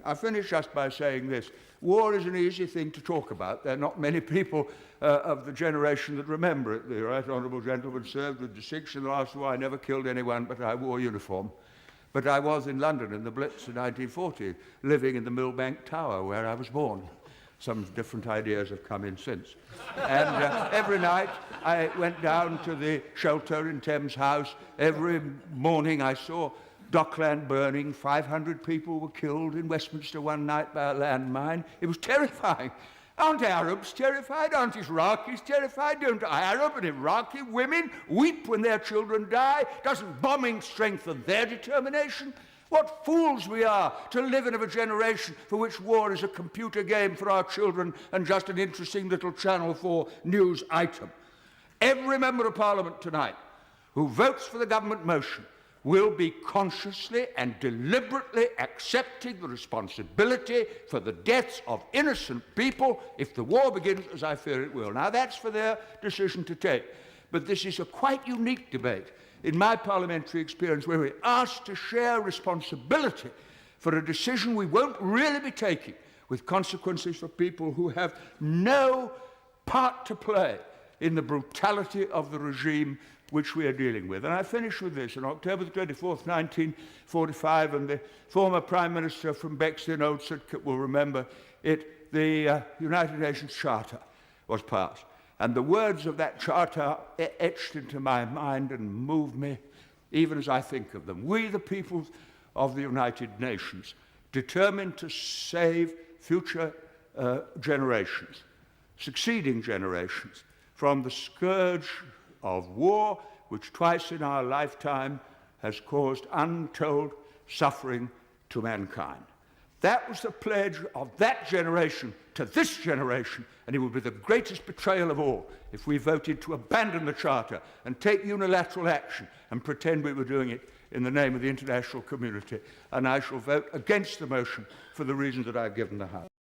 I finish just by saying this. War is an easy thing to talk about. There are not many people of the generation that remember it. The right honourable gentleman served with distinction in the last war. I never killed anyone, but I wore uniform. But I was in London in the Blitz in 1940, living in the Millbank Tower where I was born. Some different ideas have come in since. And every night I went down to the shelter in Thames House. Every morning I saw Dockland burning. 500 people were killed in Westminster one night by a landmine. It was terrifying. Aren't Arabs terrified? Aren't Iraqis terrified? Don't Arab and Iraqi women weep when their children die? Doesn't bombing strengthen their determination? What fools we are to live in a generation for which war is a computer game for our children and just an interesting little Channel 4 news item. Every member of Parliament tonight who votes for the government motion will be consciously and deliberately accepting the responsibility for the deaths of innocent people if the war begins, as I fear it will. Now, that's for their decision to take. But this is a quite unique debate in my parliamentary experience where we're asked to share responsibility for a decision we won't really be taking, with consequences for people who have no part to play in the brutality of the regime which we are dealing with. And I finish with this. On October the 24th, 1945, and the former Prime Minister from Bexley Old Sidcup will remember it, the United Nations Charter was passed. And the words of that charter etched into my mind and move me even as I think of them. We, the peoples of the United Nations, determined to save future generations, succeeding generations, from the scourge of war, which twice in our lifetime has caused untold suffering to mankind. That was the pledge of that generation to this generation, and it would be the greatest betrayal of all if we voted to abandon the Charter and take unilateral action and pretend we were doing it in the name of the international community. And I shall vote against the motion for the reasons that I've given the House.